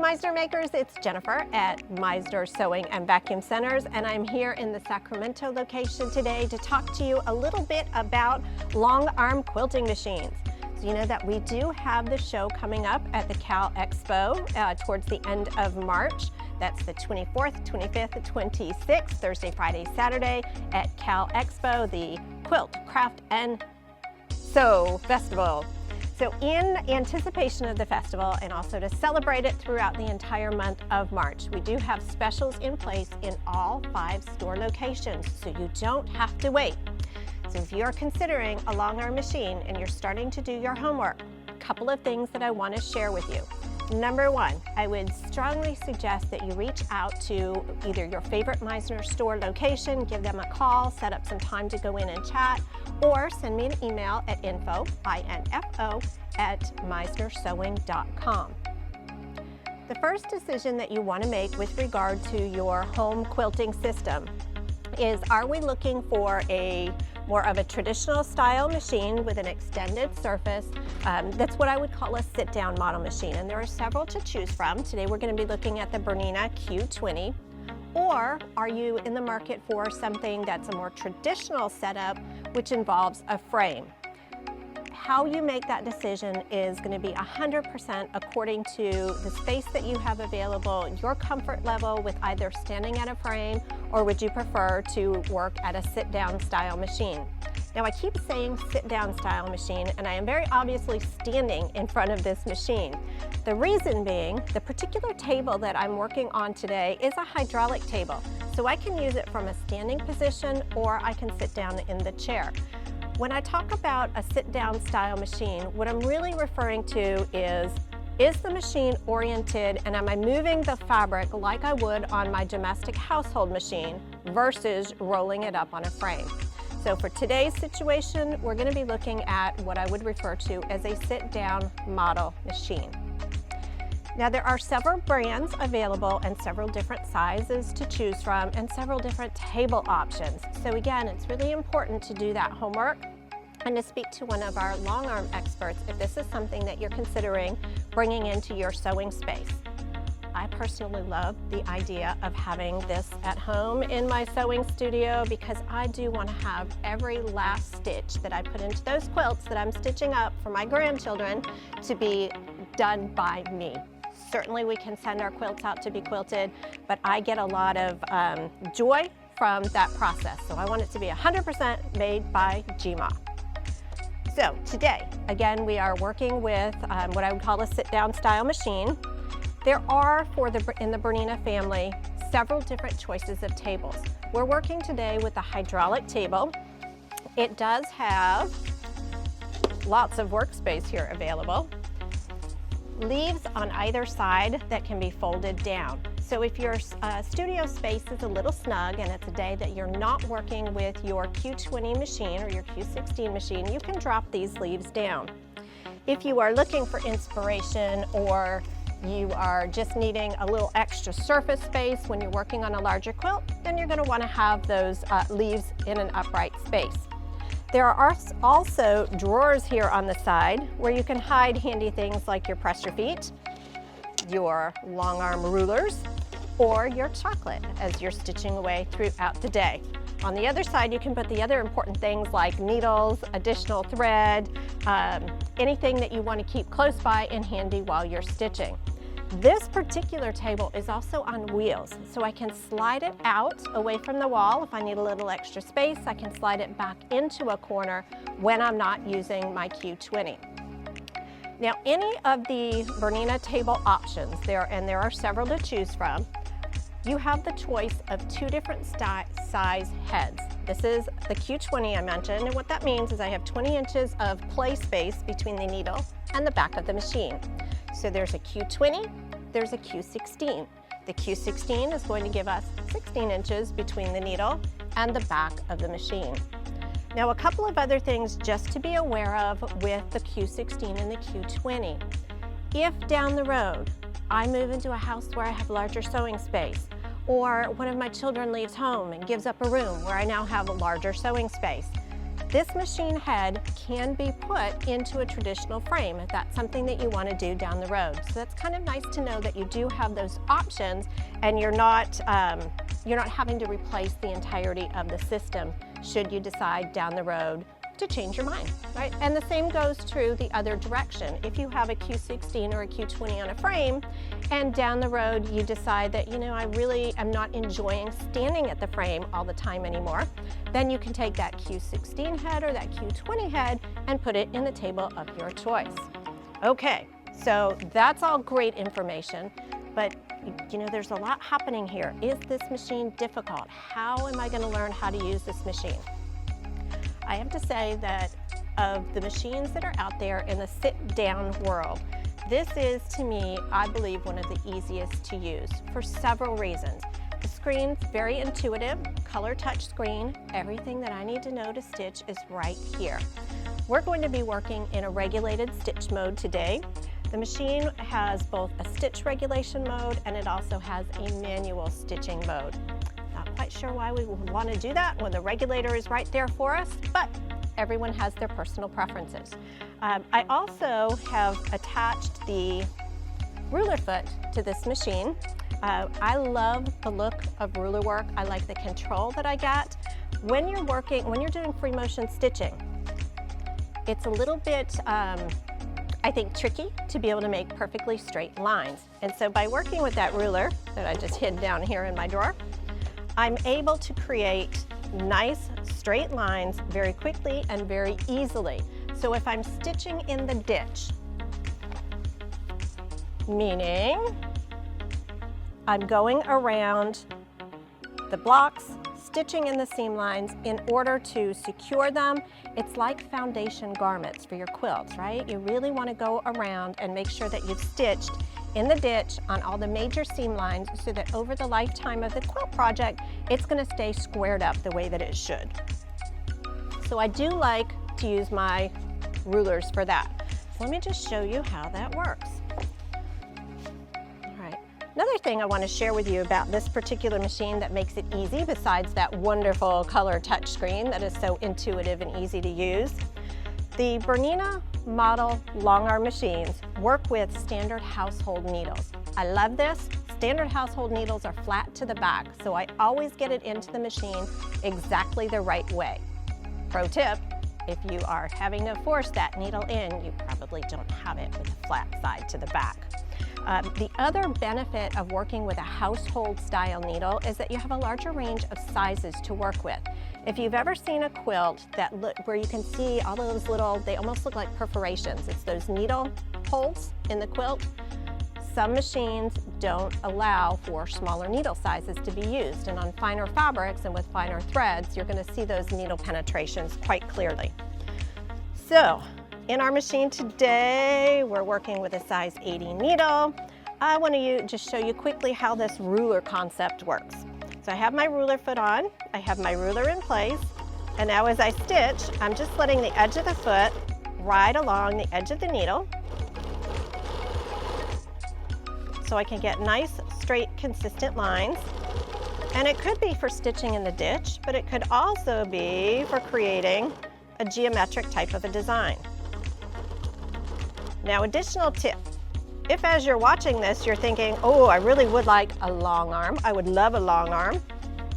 Meisner makers, it's Jennifer at Meisner Sewing and Vacuum Centers, and I'm here in the Sacramento location today to talk to you a little bit about long arm quilting machines. So you know that we do have the show coming up at the Cal Expo towards the end of March. That's the 24th, 25th, 26th, Thursday, Friday, Saturday at Cal Expo, the Quilt, Craft, and Sew Festival. So in anticipation of the festival and also to celebrate it throughout the entire month of March, we do have specials in place in all 5 store locations, so you don't have to wait. So if you're considering a long arm machine and you're starting to do your homework, a couple of things that I want to share with you. Number 1, I would strongly suggest that you reach out to either your favorite Meisner store location, give them a call, set up some time to go in and chat, or send me an email at info@meisnersewing.com. The first decision that you want to make with regard to your home quilting system is, are we looking for more of a traditional style machine with an extended surface? That's what I would call a sit-down model machine, and there are several to choose from. Today we're going to be looking at the Bernina Q20. Or are you in the market for something that's a more traditional setup, which involves a frame? How you make that decision is going to be 100% according to the space that you have available, your comfort level with either standing at a frame, or would you prefer to work at a sit-down style machine? Now I keep saying sit-down style machine, and I am very obviously standing in front of this machine. The reason being, the particular table that I'm working on today is a hydraulic table, so I can use it from a standing position or I can sit down in the chair. When I talk about a sit-down style machine, what I'm really referring to is the machine oriented, and am I moving the fabric like I would on my domestic household machine versus rolling it up on a frame? So for today's situation, we're going to be looking at what I would refer to as a sit-down model machine. Now there are several brands available and several different sizes to choose from and several different table options. So again, it's really important to do that homework and to speak to one of our long arm experts if this is something that you're considering bringing into your sewing space. I personally love the idea of having this at home in my sewing studio because I do want to have every last stitch that I put into those quilts that I'm stitching up for my grandchildren to be done by me. Certainly we can send our quilts out to be quilted, but I get a lot of joy from that process. So I want it to be 100% made by GMA. So today, again, we are working with what I would call a sit-down style machine. There are, in the Bernina family, several different choices of tables. We're working today with the hydraulic table. It does have lots of workspace here available. Leaves on either side that can be folded down. So if your studio space is a little snug and it's a day that you're not working with your Q20 machine or your Q16 machine, you can drop these leaves down. If you are looking for inspiration or you are just needing a little extra surface space when you're working on a larger quilt, then you're going to want to have those leaves in an upright space. There are also drawers here on the side where you can hide handy things like your pressure feet, your long arm rulers, or your chocolate as you're stitching away throughout the day. On the other side, you can put the other important things like needles, additional thread, anything that you want to keep close by and handy while you're stitching. This particular table is also on wheels, so I can slide it out away from the wall. If I need a little extra space, I can slide it back into a corner when I'm not using my Q20. Now, any of the Bernina table options, there are several to choose from, you have the choice of 2 different size heads. This is the Q20 I mentioned, and what that means is I have 20 inches of play space between the needle and the back of the machine. So there's a Q20, there's a Q16. The Q16 is going to give us 16 inches between the needle and the back of the machine. Now a couple of other things just to be aware of with the Q16 and the Q20. If down the road I move into a house where I have larger sewing space, or one of my children leaves home and gives up a room where I now have a larger sewing space, This machine head can be put into a traditional frame if that's something that you want to do down the road. So that's kind of nice to know that you do have those options, and you're not having to replace the entirety of the system should you decide down the road to change your mind, right? And the same goes true the other direction. If you have a Q16 or a Q20 on a frame, and down the road you decide that, you know, I really am not enjoying standing at the frame all the time anymore, then you can take that Q16 head or that Q20 head and put it in the table of your choice. Okay, so that's all great information, but you know, there's a lot happening here. Is this machine difficult? How am I going to learn how to use this machine? I have to say that of the machines that are out there in the sit-down world, this is, to me, I believe, one of the easiest to use for several reasons. The screen's very intuitive, color touch screen. Everything that I need to know to stitch is right here. We're going to be working in a regulated stitch mode today. The machine has both a stitch regulation mode and it also has a manual stitching mode. Not quite sure why we would want to do that when the regulator is right there for us, but everyone has their personal preferences. I also have attached the ruler foot to this machine. I love the look of ruler work. I like the control that I get. When you're doing free motion stitching, it's a little bit, I think, tricky to be able to make perfectly straight lines. And so by working with that ruler that I just hid down here in my drawer, I'm able to create nice straight lines very quickly and very easily. So if I'm stitching in the ditch, meaning I'm going around the blocks, stitching in the seam lines in order to secure them. It's like foundation garments for your quilts, right? You really want to go around and make sure that you've stitched in the ditch on all the major seam lines so that over the lifetime of the quilt project, it's going to stay squared up the way that it should. So I do like to use my rulers for that. So let me just show you how that works. All right. Another thing I want to share with you about this particular machine that makes it easy, besides that wonderful color touch screen that is so intuitive and easy to use, the Bernina model longarm machines work with standard household needles. I love this. Standard household needles are flat to the back, so I always get it into the machine exactly the right way. Pro tip, if you are having to force that needle in, you probably don't have it with a flat side to the back. The other benefit of working with a household style needle is that you have a larger range of sizes to work with. If you've ever seen a quilt where you can see all those little, they almost look like perforations. It's those needle holes in the quilt. Some machines don't allow for smaller needle sizes to be used, and on finer fabrics and with finer threads, you're going to see those needle penetrations quite clearly. So, in our machine today, we're working with a size 80 needle. I want to just show you quickly how this ruler concept works. So I have my ruler foot on, I have my ruler in place, and now as I stitch, I'm just letting the edge of the foot ride along the edge of the needle so I can get nice, straight, consistent lines. And it could be for stitching in the ditch, but it could also be for creating a geometric type of a design. Now, additional tip. If as you're watching this, you're thinking, oh, I really would like a long arm. I would love a long arm.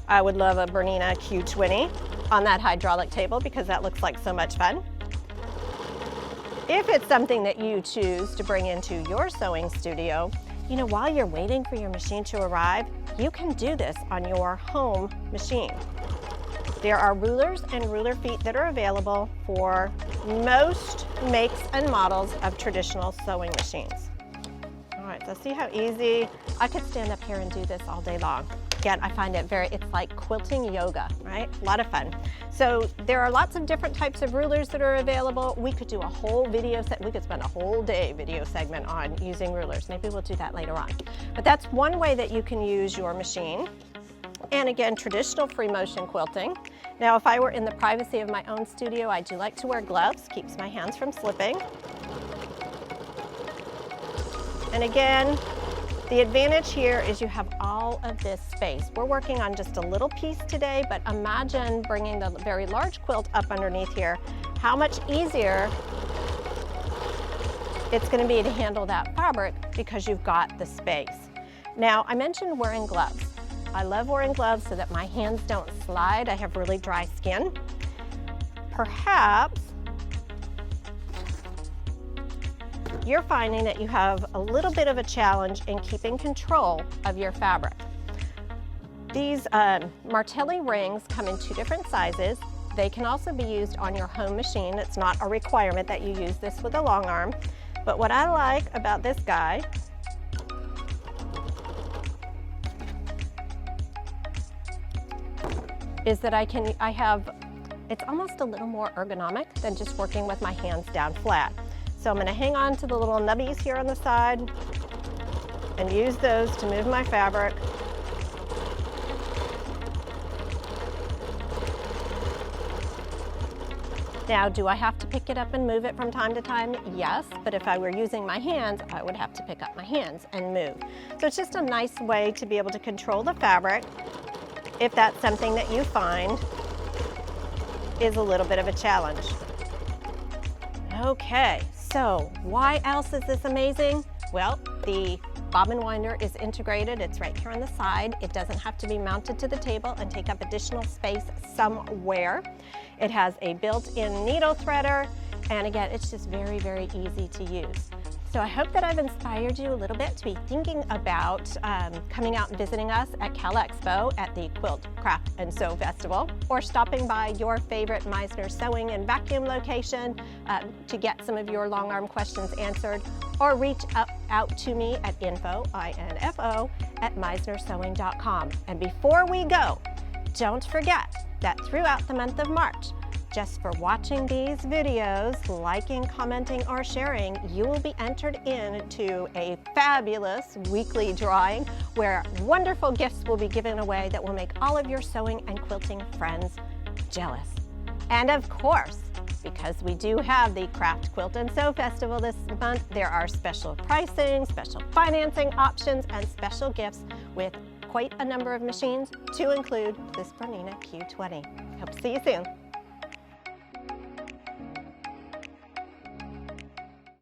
I would love a Bernina Q20 on that hydraulic table because that looks like so much fun. If it's something that you choose to bring into your sewing studio, you know, while you're waiting for your machine to arrive, you can do this on your home machine. There are rulers and ruler feet that are available for most makes and models of traditional sewing machines. All right, so see how easy? I could stand up here and do this all day long. Again, I find it it's like quilting yoga, right? A lot of fun. So there are lots of different types of rulers that are available. We could do a whole video set. We could spend a whole day video segment on using rulers. Maybe we'll do that later on. But that's one way that you can use your machine. And again, traditional free motion quilting. Now, if I were in the privacy of my own studio, I do like to wear gloves, keeps my hands from slipping. And again, The advantage here is you have all of this space. We're working on just a little piece today, but imagine bringing the very large quilt up underneath here, how much easier it's going to be to handle that fabric because you've got the space. Now, I mentioned wearing gloves. I love wearing gloves so that my hands don't slide. I have really dry skin. Perhaps you're finding that you have a little bit of a challenge in keeping control of your fabric. These Martelli rings come in 2 different sizes. They can also be used on your home machine. It's not a requirement that you use this with a long arm. But what I like about this guy is that it's almost a little more ergonomic than just working with my hands down flat. So I'm going to hang on to the little nubbies here on the side and use those to move my fabric. Now, do I have to pick it up and move it from time to time? Yes, but if I were using my hands, I would have to pick up my hands and move. So it's just a nice way to be able to control the fabric if that's something that you find is a little bit of a challenge. Okay, so why else is this amazing? Well, the bobbin winder is integrated. It's right here on the side. It doesn't have to be mounted to the table and take up additional space somewhere. It has a built-in needle threader, and again, it's just very, very easy to use. So I hope that I've inspired you a little bit to be thinking about coming out and visiting us at Cal Expo at the Quilt, Craft and Sew Festival, or stopping by your favorite Meisner Sewing and Vacuum location to get some of your long arm questions answered, or reach out to me at info, I-N-F-O, at meisnersewing.com. And before we go, don't forget that throughout the month of March, just for watching these videos, liking, commenting, or sharing, you will be entered into a fabulous weekly drawing where wonderful gifts will be given away that will make all of your sewing and quilting friends jealous. And of course, because we do have the Craft, Quilt, and Sew Festival this month, there are special pricing, special financing options, and special gifts with quite a number of machines to include this Bernina Q20. Hope to see you soon.